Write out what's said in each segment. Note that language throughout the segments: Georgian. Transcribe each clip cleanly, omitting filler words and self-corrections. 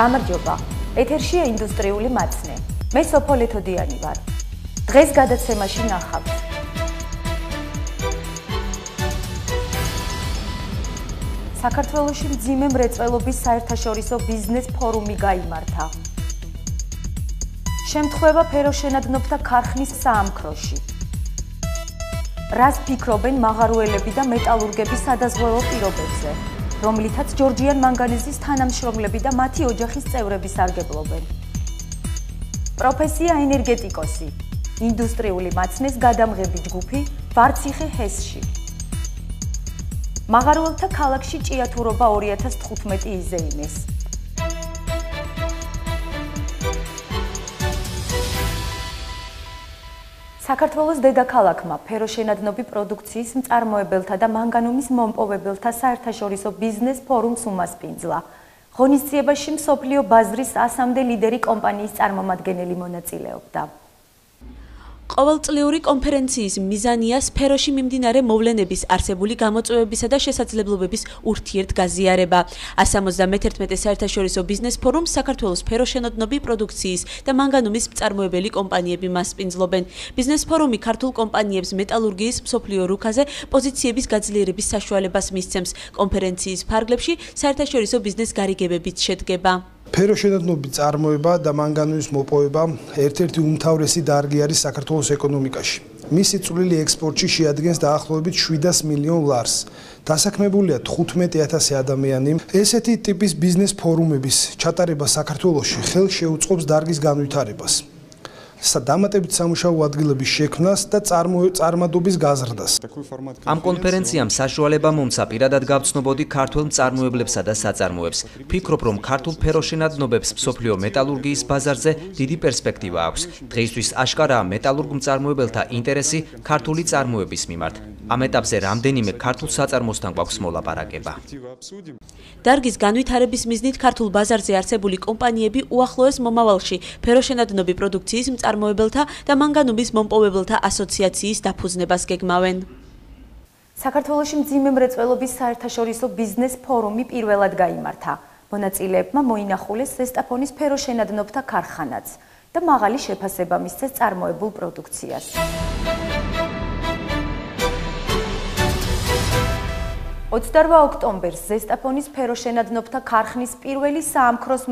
გამარჯობა. ეთერშია ინდუსტრიული მაცნე. მე სოფოლეთოდიანი ვარ. დღეს გადაცემაში ნახავთ. საქართველოში მძიმე მრეწველობის საერთაშორისო ბიზნეს ფორუმი გაიმართა. შემთხვევა ფეროშენადნობთა ქარხნის საამქროში. რას ფიქრობენ მაღაროელები და მეტალურგები სადაზღვევო პირობებზე, რომლითაც ჯორჯიან მანგანეზის თანამშრომლები და მათი ოჯახის წევრები სარგებლობენ. პროფესია ენერგეტიკოსი, ინდუსტრიული მაცნეს გადამღები ჯგუფი ვარციხე ჰესში. მაღაროელთა ქალაქში ჭიათურობა 2015 იზეიმეს. საქართველოს დედაქალაქმა ფეროშენადნობი პროდუქციის მწარმოებელთა და მანგანუმის მომპოვებელთა საერთაშორისო ბიზნეს ფორუმს უმასპინძლა. ღონისძიებაში მსოფლიო ბაზრის 100-მდე ლიდერი კომპანიის წარმომადგენელი მონაწილეობდა. ყოველწლიური კონფერენციის მიზანია სფეროში მიმდინარე მოვლენების არსებული გამოწვევებისა და შესაძლებლობების ურთიერთგაზიარება. 171 საერთაშორისო ბიზნეს ფორუმს საქართველოს ფეროშენადნობი პროდუქციის და მანგანუმის მწარმოებელი კომპანიები მასპინძლობენ. ბიზნეს ფორუმი ქართულ კომპანიებს მეტალურგიის მსოფლიო რუქაზე პოზიციების გაძლიერების საშუალებას მისცემს. კონფერენციის ფარგლებში საერთაშორისო ბიზნეს გარიგებებიც შედგება. ფეროშენადნობის წარმოება და მანგანუმის მოპოვება ერთ-ერთი უმთავრესი დარგი არის საქართველოს ეკონომიკაში. მისი წვლილი ექსპორტში შეადგენს დაახლოებით 700 მილიონ ლარს. დასაქმებულია 15,000 ადამიანი. ესეთი ტიპის ბიზნეს ფორუმების ჩატარება საქართველოში ხელს შეუწყობს დარგის განვითარებას, დამატებით სამუშაო ადგილების შექმნას და წარმადობის გაზრდას. ამ კონფერენციამ საშუალება მომცა პირადად გავცნობოდი ქართულ მწარმოებლებსა და საწარმოებს. ფიქრობ, რომ ქართულ ფეროშენადნობებს მსოფლიო მეტალურგიის ბაზარზე დიდი პერსპექტივა აქვს. დღეისთვის აშკარაა მეტალურგ მწარმოებელთა ინტერესი ქართული წარმოების მიმართ. ამ ეტაპზე რამდენიმე ქართულ საწარმოსთან გვაქვს მოლაპარაკება. დარგის განვითარების მიზნით ქართულ ბაზარზე არსებული კომპანიები უახლოეს მომავალში ფეროშენადნობი პროდუქციის მწარმოებელთა და მანგანუმის მომპოვებელთა ასოციაციის დაფუძნებას გეგმავენ. საქართველოში მძიმე მრეწველობის საერთაშორისო ბიზნეს ფორუმი პირველად გაიმართა. მონაწილეებმა მოინახულეს ზესტაფონის ფეროშენადნობთა ქარხანაც და მაღალი შეფასება მისცეს წარმოებულ პროდუქციას. 28 ოქტომბერს ზესტაფონის ფეროშენადნობთა ქარხნის პირველი საამქროს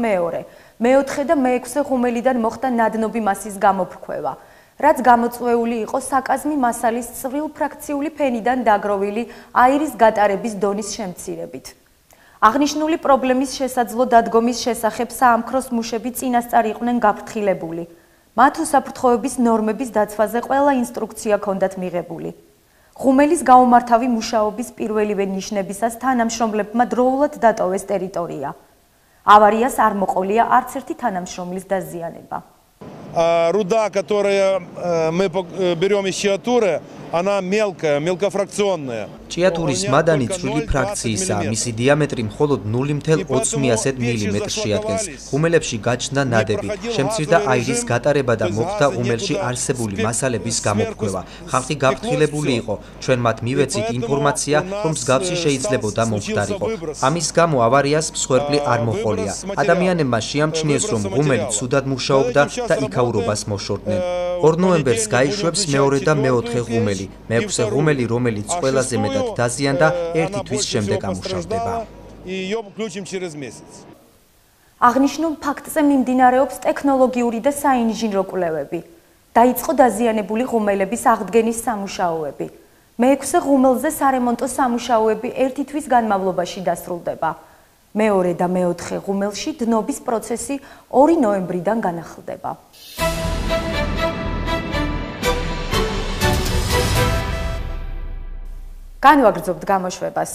მეოთხე და მეექვსე ღუმელიდან მოხდა ნადნობი მასის გამოფრქვევა, რაც გამოწვეული იყო საკაზმი მასალის წვრილფრაქციული ფენიდან დაგროვილი აირის გატარების დონის შემცირებით. აღნიშნული პრობლემის შესაძლო დადგომის შესახებ საამქროს მუშები წინასწარ იყვნენ გაფრთხილებული. მათ უსაფრთხოების ნორმების დაცვაზე ყველა ინსტრუქცია ჰქონდათ მიღებული. ღუმელის გაუმართავი მუშაობის პირველივე ნიშნებისას თანამშრომლებმა დროულად დატოვეს ტერიტორია. Авариას არ მოყოლია არც ერთი თანამშრომლის დაზიანება. Руда, которую мы берем из Чиатуры, она мелкая, мелкофракционная. ჭიათურის მადანი წვრილი ფრაქციისაა, მისი დიამეტრი მხოლოდ 0,20 მმ შეადგენს. ღუმელებში გაჩნდა ნადები, შემცირდა აირის გატარება და მოხდა ღუმელში არსებული მასალების გამოფრქვევა. ხალხი გაფრთხილებული იყო, ჩვენ მათ მივეცით ინფორმაცია, რომ მსგავსი შეიძლებოდა მომხდარიყო. ამის გამო ავარიას მსხვერპლი არ მოჰყოლია. ადამიანებმა შეამჩნიეს, რომ ღუმელი ცუდად მუშაობდა და იქაურობას მოშორდნენ. 2 ნოემბერს გაიშვებს მეორე და მეოთხე ღუმელი. მეექვსე ღუმელი, რომელიც ყველაზე მეტად დაზიანდა, ერთი თვის შემდეგ ამუშავდება. აღნიშნულ ფაქტზე მიმდინარეობს ტექნოლოგიური და საინჟინრო კვლევები. დაიწყო დაზიანებული ღუმელების აღდგენის სამუშაოები. მეექვსე ღუმელზე სარემონტო სამუშაოები ერთი თვის განმავლობაში დასრულდება. მეორე და მეოთხე ღუმელში დნობის პროცესი 2 ნოემბრიდან განახლდება. განვაგრძობთ გამოშვებას.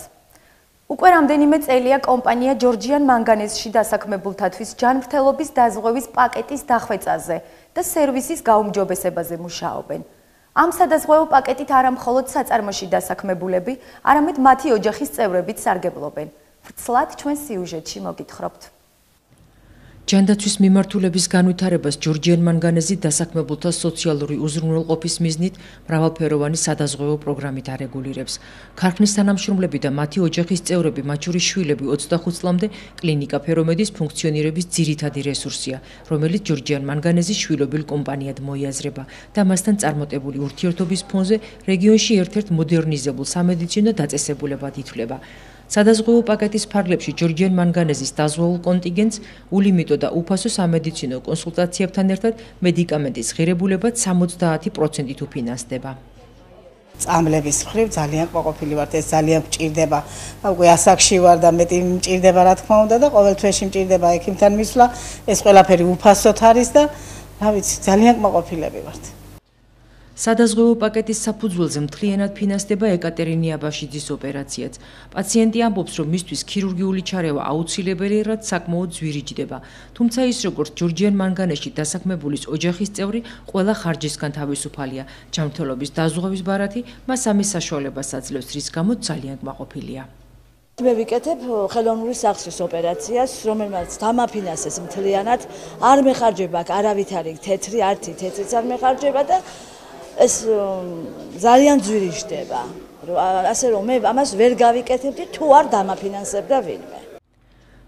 უკვე რამდენიმე წელია კომპანია ჯორჯიან მანგანეზში დასაქმებულთათვის ჯანმრთელობის დაზღვევის პაკეტის დახვეწაზე და სერვისის გაუმჯობესებაზე მუშაობენ. ამ სადაზღვევო პაკეტით არა მხოლოდ საწარმოში დასაქმებულები, არამედ მათი ოჯახის წევრებიც სარგებლობენ. ვრცლად ჩვენ სიუჟეტში მოგითხრობთ. ჯანდაცვის მიმართულების განვითარებას ჯორჯიან მანგანეზი დასაქმებულთა სოციალური უზრუნველყოფის მიზნით მრავალფეროვანი სადაზღვევო პროგრამით არეგულირებს. ქარხნის თანამშრომლები და მათი ოჯახის წევრები, მათ შორის შვილები 25 წლამდე კლინიკა ფერომედის ფუნქციონირების ძირითადი რესურსია, რომელიც ჯორჯიან მანგანეზის შვილობილ კომპანიად მოიაზრება და მასთან წარმატებული ურთიერთობის ფონზე რეგიონში ერთ-ერთ მოდერნიზებულ სამედიცინო დაწესებულებად ითვლება. სადაზღვევო პაკეტის ფარგლებში ჯორჯიან მანგანეზის დაზღვეულ კონტინგენტს ულიმიტო და უფასო სამედიცინო კონსულტაციებთან ერთად მედიკამენტის ღირებულებად 70%-ით უფინანსდება. წამლების მხრივ ძალიან ყოფილი ვართ, ეს ძალიან მჭირდება. უკვე ასაკში ვარ და მეტი მჭირდება რა თქმა უნდა და ყოველ თვეში მჭირდება ექიმთან მისვლა, ეს ყველაფერი უფასოდ არის და რა ვიცი, ძალიან ყოფილები ვართ. სადაზღვევო პაკეტის საფუძველზე მთლიანად ფინანსდება ეკატერინე აბაშიძის ოპერაციაც. პაციენტი ამბობს, რომ მისთვის ქირურგიული ჩარევა აუცილებელი, რაც საკმაოდ ძვირიჯდება. თუმცა ის როგორც ჯორჯიან მანგანეში დასაქმებულის ოჯახის წევრი, ყველა ხარჯისგან თავისუფალია. ჯანმრთელობის დაზღვევის ბარათი მას ამის საშუალებას აძლევს, რის გამოც ძალიან კმაყოფილია. მე ვიკეთებ ხელოვნური სახსრის ოპერაციას, რომელმაც დამაფინანსეს მთლიანად, არ მეხარჯება არავითარი თეთრი, ართი თეთრიც არ მეხარჯება და ეს ძალიან ძვირი ხდება. ასე რომ მე ამას ვერ გავიკეთებდი თუ არ დამაფინანსებდა ვინმე.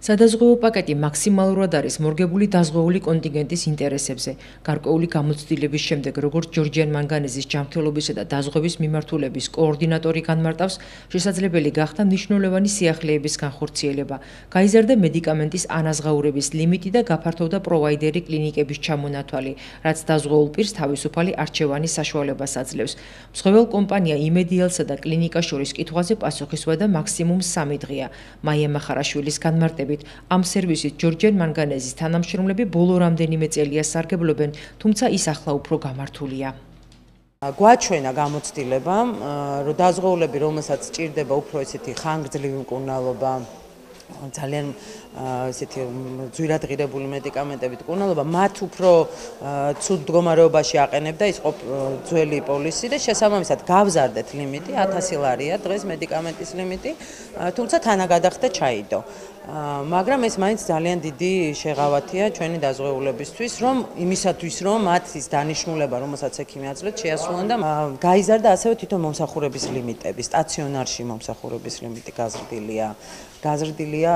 სადაზღვევო პაკეტი მაქსიმალურად არის მორგებული დაზღვეული კონტინგენტის ინტერესებზე. გარკვეული გამოცდილების შემდეგ, როგორც ჯორჯიან მანგანეზის ჯანმრთელობისა და დაზღვევის მიმართულების კოორდინატორი განმარტავს, შესაძლებელი გახდა მნიშვნელოვანი სიახლეების განხორციელება. გაიზარდა მედიკამენტის ანაზღაურების ლიმიტი და გაფართოვდა პროვაიდერი კლინიკების ჩამონათვალი, რაც დაზღვეულ პირს თავისუფალი არჩევანის საშუალებას აძლევს. მსხვილ კომპანია იმედიალსა და კლინიკას შორის კითხვაზე პასუხისვადა მაქსიმუმ 3 დღეა. მაია მახარაშვილის განმარტებით ამ სერვისით ჯორჯიან მანგანეზის თანამშრომლები ბოლო რამდენიმე წელია სარგებლობენ, თუმცა ის ახლა უფრო გამართულია. გვაჩვენა გამოცდილებამ, რომ დაზღვეულები, რომელსაც სჭირდება უფრო ესეთი ხანგრძლივი მკურნალობა, ძალიან ესეთი ძვირად ღირებული მედიკამენტებით მკურნალობა, მათ უფრო ცუდ მდგომარეობაში აყენებდა ის ძველი პოლისი და შესაბამისად გავზარდეთ ლიმიტი 1000 ლარია დღეს მედიკამენტის ლიმიტი, თუმცა თანაგადახდა ჩაიდო. მაგრამ ეს მაინც ძალიან დიდი შეღავათია ჩვენი დაზღვეულებისთვის, რომ იმისათვის რომ მათ ის დანიშნულება, რომელსაც ექიმი აძლევს, შეასრულონ და გაიზარდა ასევე თვითონ მომსახურების ლიმიტები, სტაციონარში მომსახურების ლიმიტი გაზრდილია. გაზრდილია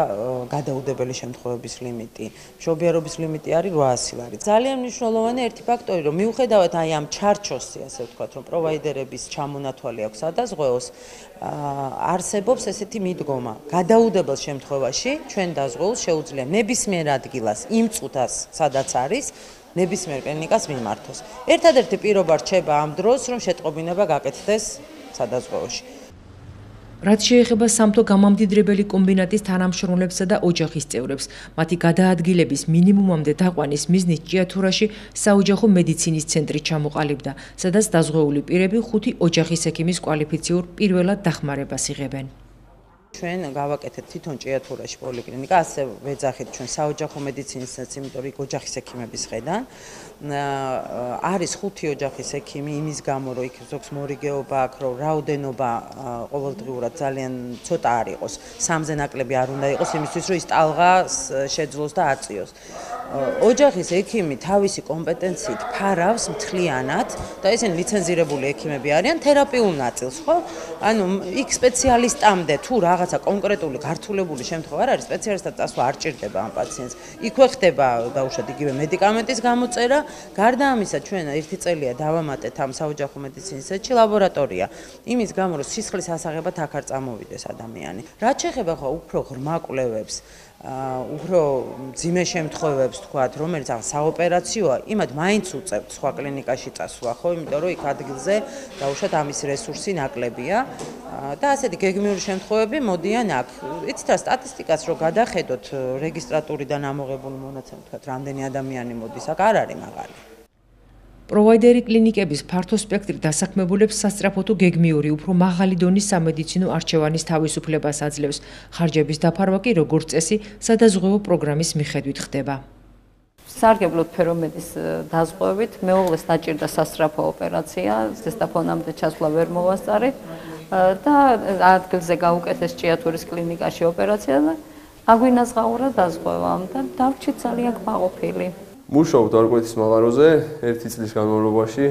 გადაუდებელი შემთხვევების ლიმიტი. მშობიარობის ლიმიტი არის 800 ლარი. ძალიან მნიშვნელოვანი ერთი ფაქტორი, რომ მიუხედავად აი ამ ჩარჩოსი, ასე ვთქვათ, რომ პროვაიდერების ჩამონათვალი აქვს სადაზღვეოს, არსებობს ესეთი მიდგომა. გადაუდებელ შემთხვევაში ჩვენ დაზღვეულს შეუძლია ნებისმიერ ადგილას იმ წუთას, სადაც არის, ნებისმიერ კლინიკას მიმართოს. ერთადერთი პირობა რჩება ამ დროს, რომ შეტყობინება გაკეთდეს სადაზღვეოში. რაც შეეხება სამთო გამამდიდრებელი კომბინატის თანამშრომლებსა და ოჯახის წევრებს, მათი გადაადგილების მინიმუმამდე დაყვანის მიზნით ჭიათურაში საოჯახო მედიცინის ცენტრი ჩამოყალიბდა, სადაც დაზღვეული პირები 5 ოჯახის ექიმის კვალიფიციურ პირველად დახმარებას იღებენ. ჩვენ გავაკეთეთ თვითონ ჭიათურაში პოლიკლინიკა, ასე ვეძახით ჩვენ საოჯახო მედიცინის ცენტრს, იმიტომ რომ ოჯახის ექიმების ხედან არის 5 ოჯახის ექიმი, იმის გამო რომ იქ ზოგს მორიგეობა აქვს, რომ რაოდენობა ყოველდღიურად ძალიან ცოტა არ იყოს, 3-ზე ნაკლები არ უნდა იყოს, იმისთვის რომ ის ტალღა შეძლოს და აწიოს. ოჯახის ექიმი თავისი კომპეტენციით ფარავს მთლიანად და ესენი ლიცენზირებული ექიმები არიან თერაპიულ ნაწილს, ხო? ანუ იქ სპეციალისტამდე თუ რაღაცა კონკრეტული გართულებული შემთხვევა არ არის, სპეციალისტად წასვლა არ ჭირდება ამ პაციენტს. იქვე ხდება დაუშვათ იგივე მედიკამენტის გამოწერა. გარდა ამისა, ჩვენ 1 წელია დავამატეთ ამ საოჯახო მედიცინის ცენტრში ლაბორატორია. იმის გამო, რომ სისხლის ასაღებად აქ არ წამოვიდეს ადამიანი. რაც შეეხება ხო უფრო ღრმა კვლევებს, უფრო ძიმე შემთხვევებს, თქვათ, რომელიც საოპერაციოა, იმად მაინც უწევთ სხვა კლინიკაში წასვლა, ხო, იმიტომ რომ იქ ადგილზე დაუშვათ ამის რესურსი ნაკლებია და ასეთი გეგმიური შემთხვევები მოდიან აქ. იცით რა, სტატისტიკას რო გადახედოთ რეგისტრატურიდან ამოღებული მონაცემით, თქვათ, რამდენი ადამიანი მოდის, აქ არ არის მაღალი. პროვაიდერი კლინიკების ფართო სპექტრი დასაქმებულებს სასწრაფო თუ გეგმიური, უფრო მაღალი დონის სამედიცინო არჩევანის თავისუფლებას აძლევს. ხარჯების დაფარვა კი როგორც წესი სადაზღვევო პროგრამის მიხედვით ხდება. სარგებლობ ფერომედის დაზღვევით, მეუღლეს დაჭირდა სასწრაფო ოპერაცია, ზესტაფონამდე ჩასვლა ვერ მოვასწარეთ და ადგილზე გაუკეთეს ჭიათურის კლინიკაში ოპერაცია და აგვინაზღაურა დაზღვევა და დავჭით ძალიან კმაყოფილი. მუშაობთ არკვეთის მაღაროზე 1 წლის განმავლობაში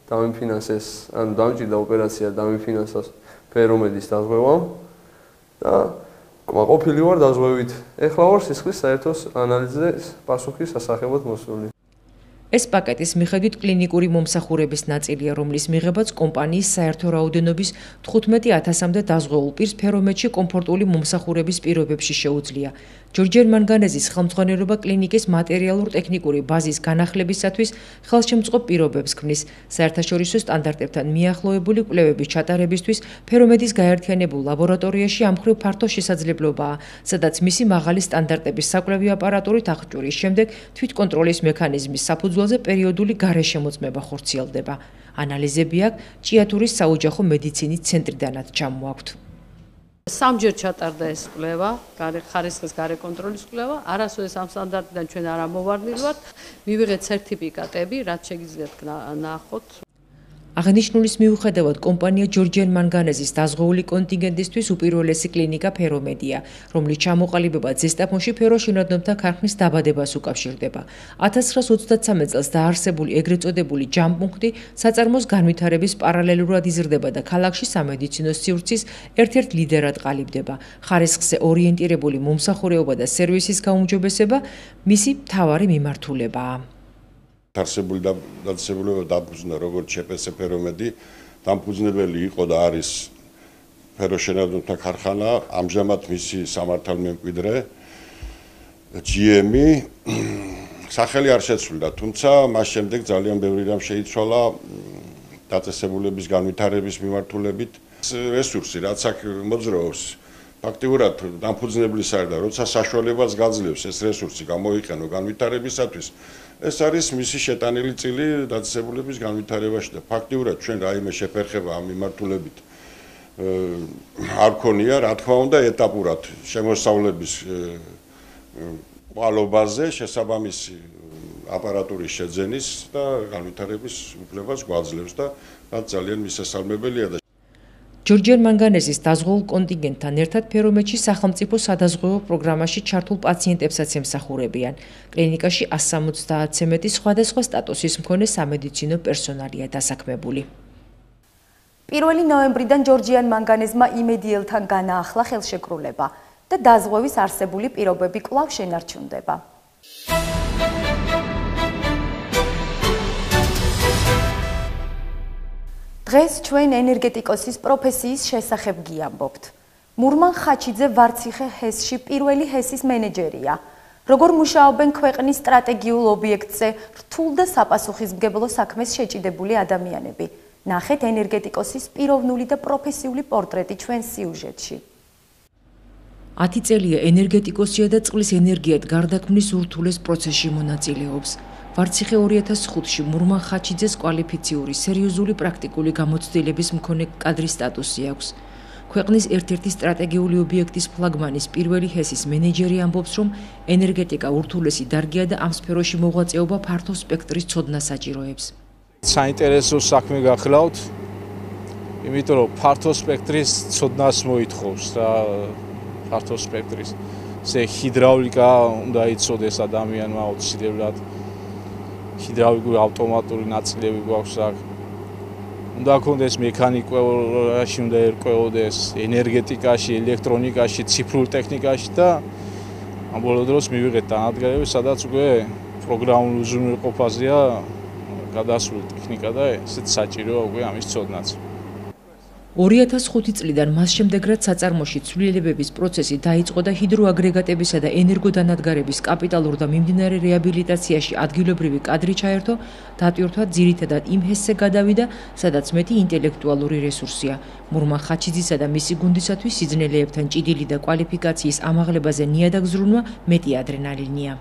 დამიფინანსეს, ანუ დამჭირდა ოპერაცია დამიფინანსოს ფერომედის დაზღვევამ და კმაყოფილი ვარ დაზღვევით. ეხლა ვარ სისხლის საერთო ანალიზზე პასუხის სასახელოდ მოსული. ეს პაკეტის მიხედვით კლინიკური მომსახურების ნაწილია, რომლის მიღებაც კომპანიის საერთო რაოდენობის 15,000-მდე დაზღვეულ პირს ფერომედში კომფორტული მომსახურების პირობებში შეუძლია. ჯორჯერ მანგანეზის ხელმძღვანელობა კლინიკის მატერიალურ-ტექნიკური ბაზის განახლებისათვის ხელშემწყობ პირობებს ქმნის. საერთაშორისო სტანდარტებთან მიახლოებული კვლევების ჩატარებისთვის ფერომედის გაერთიანებულ ლაბორატორიაში ამ მხრივ ფართო შესაძლებლობაა, სადაც მისი მაღალი სტანდარტების საკვლევი აპარატურით აღჭურის შემდეგ თვითკონტროლის მექანიზმის საფუძველზე პერიოდული გარშემოწმება ხორციელდება. ანალიზები აქ ჭიათურის საოჯახო მედიცინის ცენტრიდანაც ჩამოაქვთ. სამჯერ ჩატარდა ეს კვლევა, ხარისხის გარეკონტროლის კვლევა, არასოდეს ამ სტანდარტიდან ჩვენ არ ამოვარდნილვართ, მივიღეთ სერტიფიკატები, რაც შეგიძლიათ ნახოთ. აღნიშნულის მიუხედავად კომპანია ჯორჯერ მანგანეზის დაზღვეული კონტინგენტისთვის უპირველესი კლინიკა ფერომედია, რომლის ჩამოყალიბება ზესტაფონში ფეროშინოდნობთა ქარხნის დაბადებას უკავშირდება. 1933 წელს დაარსებული ეგრეთ წოდებული ჯამპუნქტი საწარმოს განვითარების პარალელურად იზრდება და ქალაქში სამედიცინო სივრცის ერთ-ერთ ლიდერად ყალიბდება. ხარისხზე ორიენტირებული მომსახურეობა და სერვისის გაუმჯობესება მისი მთავარი მიმართულებაა. არსებული დაწესებულება დაფუძნა როგორც ЧПС ფერომედი, დამფუძნებელი იყო და არის ფეროშენადობთა ქარხანა, ამჟამად მისი სამართალმემკვიდრე GM-ი სახელი არ შეცვლილა, თუმცა მას შემდეგ ძალიან ბევრი რამ შეიცვალა დაწესებულების განვითარების მიმართულებით. რესურსი, რაც აქ მოძრაობს, ფაქტიურად დამფუძნებლის არ და როცა საშუალებას გაძლევს ეს რესურსი გამოიყენო განვითარებისათვის, ეს არის მისი შეტანილი წილი დაწესებულების განვითარებაში და ფაქტიურად ჩვენ რაიმე შეფერხება ამ მიმართულებით არ ქონია, რა თქმა უნდა, ეტაპურად შემოსავლების ყვალობაზე შესაბამისი აპარატურის შეძენის და განვითარების უფლებას გვაძლევს და რაც ძალიან მისასალმებელია და ჯორჯერ მანგანეზის დაზღვეულ კონტინგენტთან ერთად ფერომედში სახელმწიფო სადაზღვევო პროგრამაში ჩართულ პაციენტებსაც ემსახურებიან. კლინიკაში 170-ზე მეტი სხვადასხვა სტატუსის მქონე სამედიცინო პერსონალია დასაქმებული. 1 ნოემბრიდან ჯორჯიან მანგანეზმა იმედიელთან განაახლა ხელშეკრულება და დაზღვევის არსებული პირობები კვლავ შენარჩუნდება. დღეს ჩვენ ენერგეტიკოსის პროფესიის შესახებ გიამბობთ. მურმან ხაჩიძე ვარციხე ჰესში პირველი ჰესის მენეჯერია. როგორ მუშაობენ ქვეყნის სტრატეგიულ ობიექტზე რთულ და საპასუხისმგებლო საქმეს შეჭიდებული ადამიანები. ნახეთ ენერგეტიკოსის პიროვნული და პროფესიული პორტრეტი ჩვენ სიუჟეტში. 10 წელია ენერგეტიკოსია და წყლის ენერგიად გარდაქმნის ურთულეს პროცესში მონაწილეობს. ვარციხე 2005-ში მურმან ხაჩიძეს კვალიფიციური, სერიოზული პრაქტიკული გამოცდილების მქონე კადრის სტატუსი აქვს. ქვეყნის ერთ-ერთი სტრატეგიული ობიექტის ფლაგმანის პირველი ჰესის მენეჯერი ამბობს, რომ ენერგეტიკა ურთულესი დარგია და ამ სფეროში მოღვაწეობა ფართო სპექტრის ცოდნას საჭიროებს. საინტერესო საქმე გახლავთ, იმიტომ რომ ფართო სპექტრის ცოდნას მოითხოვს რა, ფართო სპექტრის. ზე ჰიდრაულიკა უნდა იცოდეს ადამიანმა აუცილებლად. ჰიდრაულიკური ავტომატური ნაწილები გვაქვს აქ. უნდა გქონდეს მექანიკაში, უნდა ერკვეოდეს ენერგეტიკაში, ელექტრონიკაში, ციფრულ ტექნიკაში და ამ ბოლო დროს მივიღეთ დანადგარები, სადაც უკვე პროგრამულ უზრუნველყოფაზეა გადასული ტექნიკა და ესეც საჭიროა უკვე ამის ცოდნაც. 2005 წლიდან მას შემდეგ რაც საწარმოში ცვლილებების პროცესი დაიწყო და ჰიდროაგრეგატებისა და ენერგოდანადგარების კაპიტალურ და მიმდინარე რეაბილიტაციაში ადგილობრივი კადრი ჩაერთო, დატვირთვა ძირითადად იმ ჰესზე გადავიდა, სადაც მეტი ინტელექტუალური რესურსია. მურმან ხაჩიძისა და მისი გუნდისათვის სიძნელეებთან ჭიდილი და კვალიფიკაციის ამაღლებაზე ნიადაგზრუნვა მეტი ადრენალინია.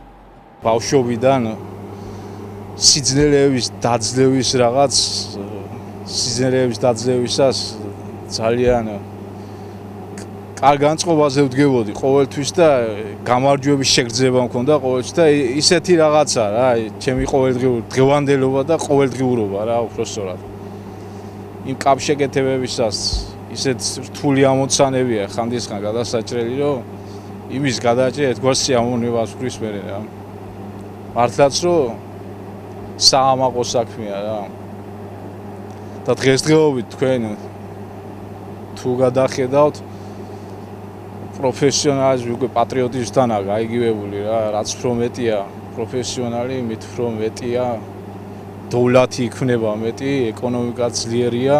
ბავშვობიდან სიძნელეების დაძლევისას ძალიან კარგ განწყობაზე ვდგებოდი ყოველთვის და გამარჯვების შეგრძნება მქონდა ყოველთვის და ისეთი რაღაცა რა, ჩემი დღევანდელობა და ყოველდღიურობა რა, უпростоრად. იმ კავშირგეთებებისას ისეთ რთული ამოცანებია ხანდისხან გადასაჭრელი, რომ იმის გადაჭრა ეთქვას სიამოვნებას ვქრის მე რა. მართლაც რომ საამაყო საქმეა რა. და დღესდღეობით თქვენ თუ გადახედავთ პროფესიონალიზმი უკვე პატრიოტიზმთანაა გაიგივებული რა, რაც უფრო მეტია პროფესიონალი, მით უფრო მეტია დოვლათი იქნება მეტი, ეკონომიკა ძლიერია.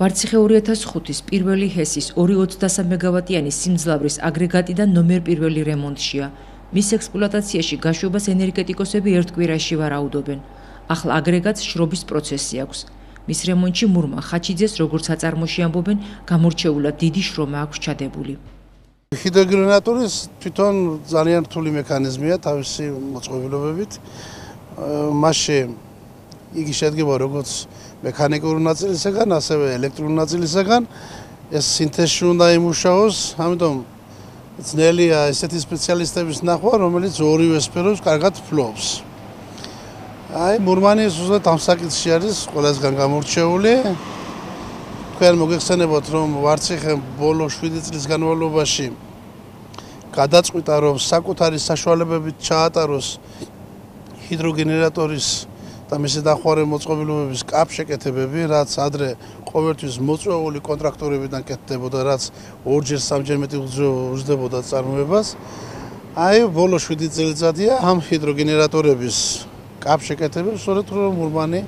ვარციხე 2005-ის პირველი ჰესის 223 მეგავატიანი სიმძლავრის აგრეგატიდან ნომერ პირველი რემონტშია. მის ექსპლუატაციაში გაშვებას ენერგეტიკოსები ერთ კვირაში ვარაუდობენ. ახლა აგრეგატს შრობის პროცესი აქვს. მის რემონტში მურმან ხაჩიძეს, როგორც საწარმოში ამბობენ, გამორჩეულად დიდი შრომა აქვს ჩადებული. ჰიდროგენერატორის თვითონ ძალიან რთული მექანიზმია თავისი მოწყობილობებით. მასში იგი შედგება როგორც მექანიკური ნაწილისაგან, ასევე ელექტრული ნაწილისაგან. ეს სინთეზში უნდა იმუშაოს, ამიტომ ძნელია ესეთი სპეციალისტების ნახვა, რომელიც ორივე სფეროს კარგად ფლობს. აი, მურმანი ზუსტად ამ საკითხში არის ყველასგან გამორჩეული. თქვენ მოგეხსენებათ, რომ ვარციხემ ბოლო 7 წლის განმავლობაში გადაწყვიტა, რომ საკუთარი საშუალებებით ჩაატაროს ჰიდროგენერატორის და მისი დახვარე მოწყობილობების კაპშეკეთებები, რაც ადრე ყოველთვის მოწვეული კონტრაქტორებიდან კეთდებოდა, რაც ორჯერ სამჯერ მეტი უძლებოდა წარმოებას. აი, ბოლო 7 წელიწადია ამ ჰიდროგენერატორების კაპშეკეთებებს სწორედ მურმანი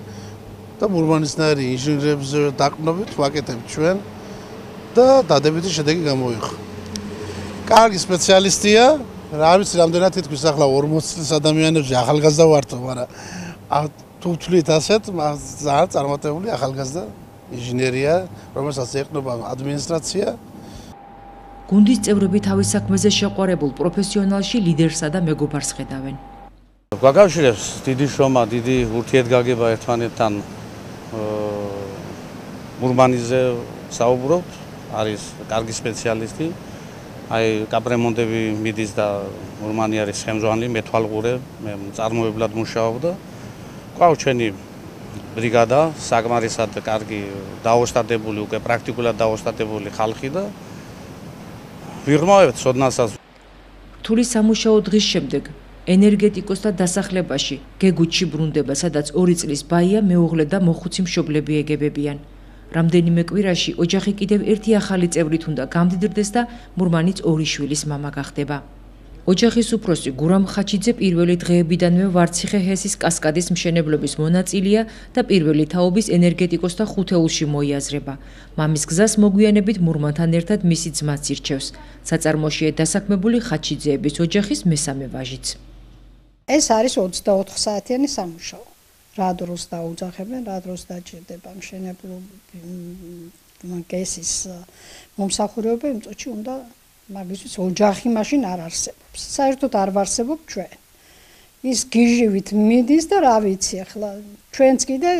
და მურმანისნაირი ინჟინერებზე დაყრდნობით ვაკეთებთ ჩვენ და დადებითი შედეგი გამოიღო. კარგი სპეციალისტია, რა ვიცი, რამდენად თითქოს ახლა 40 წლის ადამიანებში ახალგაზრდა ვართო, მაგრამ თუ ვთვლით ასეთ, ძალიან წარმატებული ახალგაზრდა ინჟინერია, რომელსაც ეყრდნობა ადმინისტრაცია. გუნდის წევრები თავის საქმეზე შეყვარებულ პროფესიონალში ლიდერსა და მეგობარს ხედავენ. გვაკავშირებს დიდი შრომა, დიდი ურთიერთგაგება ერთმანეთთან. მურმანიზე საუბრობთ, არის კარგი სპეციალისტი. აი, კაპრემონტები მიდის და მურმანი არის ხელმძღვანელი, მეთვალყურე, მე წარმოებლად მუშაობ და გვაქვს ჩვენი ბრიგადა, საკმარისად კარგი დაოსტატებული, უკვე პრაქტიკულად დაოსტატებული ხალხი და ვიღრმავებთ სოდნასაც. რთული სამუშაო დღის შემდეგ ენერგეტიკოსთა დასახლებაში გეგუთში ბრუნდება, სადაც 2 წლის ბაია, მეუღლე და მოხუცი მშობლები ეგებებიან. რამდენიმე კვირაში ოჯახი კიდევ ერთი ახალი წევრით უნდა გამდიდრდეს და მურმანიც 2 შვილის მამა გახდება. ოჯახის უფროსი გურამ ხაჩიძე პირველი დღეებიდანვე ვარციხე ჰესის კასკადის მშენებლობის მონაწილეა და პირველი თაობის ენერგეტიკოსთა ხუთეულში მოიაზრება. მამის გზას მოგვიანებით მურმანთან ერთად მისი ძმაც ირჩევს. საწარმოშია დასაქმებული ხაჩიძეების ოჯახის მესამე ვაჟიც. ეს არის 24 საათიანი სამუშაო. რა დროს დაუძახებენ, რა დროს დაჭირდება მშენებლობა გესის მომსახურება, იმ წუთში უნდა მაგისთვის ოჯახი მაშინ არ არსებობს. საერთოდ არ ვარსებობ ჩვენ. ის გიჟივით მიდის და რა ვიცი ახლა ჩვენც კიდე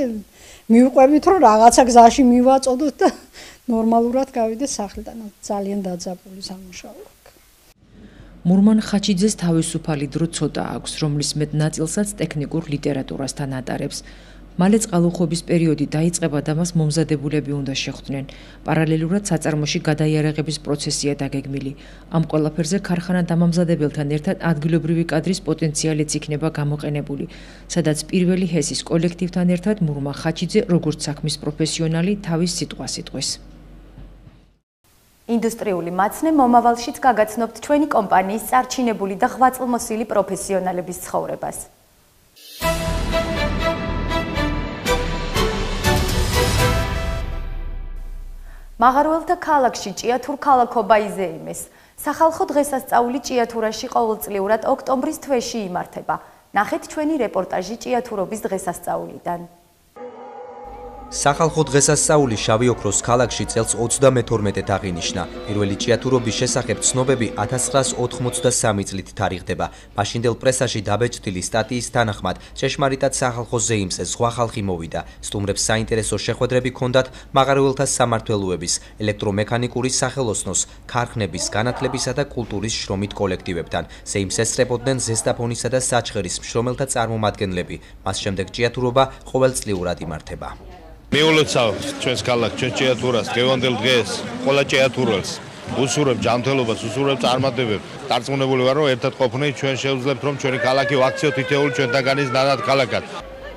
მივყვებით რომ რაღაცა გზაში მივაწოდოთ და ნორმალურად გავიდეთ სახლიდან. ძალიან დაძაბული სამუშაო. მურმან ხაჩიძეს თავისუფალი დრო ცოტა აქვს, რომლის მეტ ნაწილსაც ტექნიკურ ლიტერატურასთან ატარებს. მალე წყალუხვების პერიოდი დაიწყება და მას მომზადებულები უნდა შეხვდნენ. პარალელურად საწარმოში გადაიარაღების პროცესია დაგეგმილი. ამ ყველაფერზე ქარხანა დამამზადებელთან ერთად ადგილობრივი კადრის პოტენციალიც იქნება გამოყენებული, სადაც პირველი ჰესის კოლექტივთან ერთად მურმან ხაჩიძე როგორც საქმის პროფესიონალი თავის სიტყვას იტყვის. ინდუსტრიული მაცნე მომავალშიც გაგაცნობთ ჩვენი კომპანიის წარჩინებული და ღვაწლმოსილი პროფესიონალების ცხოვრებას. მაღაროელთა ქალაქში ჭიათურ ქალაქობა იზეიმეს. სახალხო დღესასწაული ჭიათურაში ყოველწლიურად ოქტომბრის თვეში იმართება. ნახეთ ჩვენი რეპორტაჟი ჭიათურობის დღესასწაულიდან. სახალხო დღესასწაული შავი ოქროს ქალაქში წელს 32-ად აღინიშნა. პირველი ჭიათურობის შესახებ ცნობები 1983 წლით თარიღდება. მაშინდელ პრესაში დაბეჭდილი სტატიის თანახმად, ჭეშმარიტად სახალხო ზეიმზე სხვა ხალხი მოვიდა. სტუმრებს საინტერესო შეხვედრები ჰქონდათ მაღაროელთა სამმართველოების, ელექტრომექანიკური სახელოსნოს, ქარხნების, განათლებისა და კულტურის შრომით კოლექტივებთან. ზეიმს ესწრებოდნენ ზესტაფონისა და საჩხერის მშრომელთა წარმომადგენლები. მას შემდეგ ჭიათურობა ყოველწლიურად იმართება. მიულოცავ ჩვენს ქალაქს, ჩვენ ჭიათურას, დღევანდელ დღეს, ყველა ჭიათურელს. უსურებ ჯანმრთელობას, უსურებ წარმატებებს. დარწმუნებული ვარ, რომ ერთად ყოფნით ჩვენ შევძლებთ, რომ ჩვენი ქალაქი ვაქციოთ თითოეული ჩვენთაგანის ნანად ქალაქად.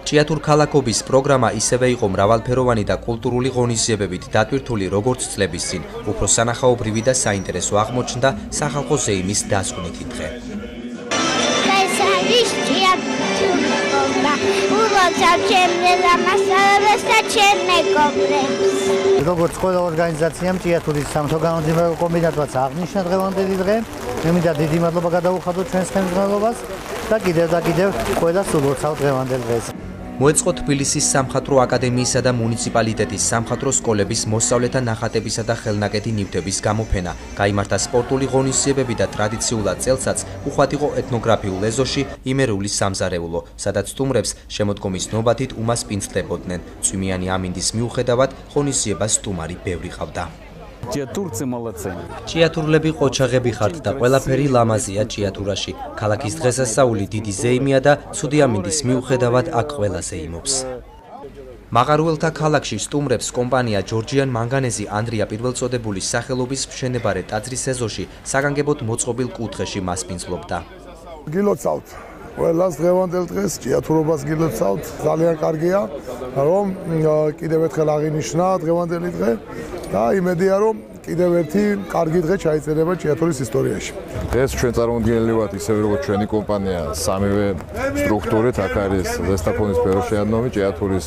ჭიათურ ქალაქობის პროგრამა ისევე იყო მრავალფეროვანი და კულტურული ღონისძიებებით დატვირთული როგორც წლების წინ. უფრო სანახაობრივი და საინტერესო აღმოჩნდა სახალხო ზეიმის დასკვნითი დღე. როგორც ყველა ორგანიზაციამ ჭიათურის სამთო განმარტებელ კომიტეტმაც აღნიშნა დღევანდელი დღე. მე მინდა დიდი მადლობა გადავუხადოთ ჩვენს ხელმძღვანელობას და კიდევ ყველა სულოცავ დღევანდელ დღეს. მოეწყო თბილისის სამხატვრო აკადემიისა და მუნიციპალიტეტის სამხატვრო სკოლების მოსწავლეთა ნახატებისა და ხელნაკეთი ნივთების გამოფენა. გაიმართა სპორტული ღონისძიებები და ტრადიციულად წელსაც უხვად იყო ეთნოგრაფიულ ეზოში იმერული სამზარეულო, სადაც სტუმრებს შემოდგომის ნობათით უმასპინძლებოდნენ. წვიმიანი ამინდის მიუხედავად ღონისძიებას სტუმარი ბევრი ყავდა. ჭიათურლები ყოჩაღები ხართ და ყველაფერი ლამაზია ჭიათურაში. ქალაქის დღესასწაული დიდი ზეიმია და ცუდი ამინდის მიუხედავად აქ ყველაზე იმობს. მაღარუელთა ქალაქში სტუმრებს კომპანია ჯორჯიან მანგანეზი ანდრია პირველწოდებულის სახელობის მშენებარე ტაძრის ეზოში საგანგებოდ მოწყობილ კუთხეში მასპინძლობდა. გილოცავთ ყველას დღევანდელ დღეს ჭიათურობას გილოცავთ. ძალიან კარგია, რომ კიდევ ერთხელ აღინიშნა დღევანდელი დღე და იმედია, რომ კიდევ ერთი კარგი დღე ჩაიწერება ჭიათურის ისტორიაში. დღეს ჩვენ წარმომადგენელი ვართ ისევე როგორც ჩვენი კომპანია სამივე სტრუქტურით. აქ არის ზესტაფონის ფეროშეადნომი, ჭიათურის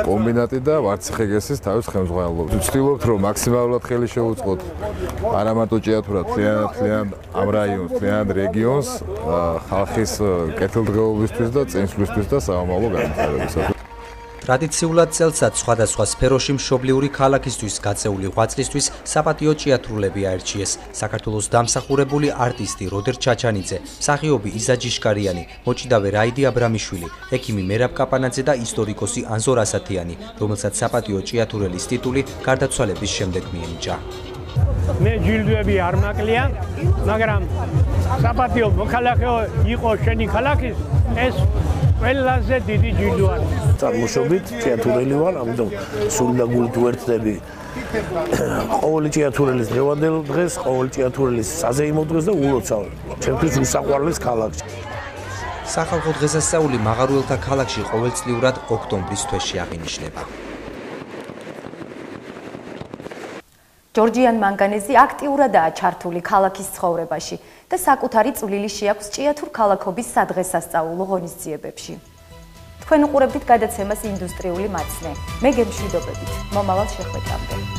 კომბინატი და ვარციხეგესის თავის ხელმძღვანელობა. ვცდილობთ, რომ მაქსიმალურად ხელი შევუწყოთ არა მარტო ჭიათურად, მთლიან ამ რაიონს, მთლიან რეგიონს ხალხის კეთილდღეობისთვის და წინსვლისთვის და საომავლო განვითარებისათვის. ტრადიციულად წელსაც სხვადასხვა სფეროში მშობლიური ქალაქისთვის გაწეული ღვაწლისთვის საპატიო ჭიათურლები აერჩიეს. საქართველოს დამსახურებული არტისტი როდერ ჩაჩანიძე, მსახიობი იზა ჯიშკარიანი, მოჭიდავე რაიდი აბრამიშვილი, ექიმი მერაბ კაპანაძე და ისტორიკოსი ანზორ ასათიანი, რომელსაც საპატიო ჭიათურელის ტიტული გარდაცვალების შემდეგ მიენიჭა. მე ჯილდოები არ მაკლია, მაგრამ საპატიო მოქალაქეო იყო შენი ქალაქის ეს ყველაზე დიდი ჯილდო არის. წარმოშობით ჭიათურელი ვარ, ამიტომ სული და გულით ვერთდები ყოველი ჭიათურელის დღევანდელ დღეს, ყოველი ჭიათურელის საზეიმო დღეს და ულოცავ ჩემთვის უსაყვარლის ქალაქში. სახალხო დღესასწაული მაღარუელთა ქალაქში ყოველწლიურად ოქტომბრის თვეში აღინიშნება. ჯორჯიან მანგანეზი აქტიურადაა ჩართული ქალაქის ცხოვრებაში და საკუთარი წვლილი შეაქვს ჭიათურ ქალაქობის სადღესასწაულო ღონისძიებებში. თქვენ უყურებთ გადაცემას ინდუსტრიული მაცნე. მე გემშვიდობებით. მომავალ შეხვედრამდე.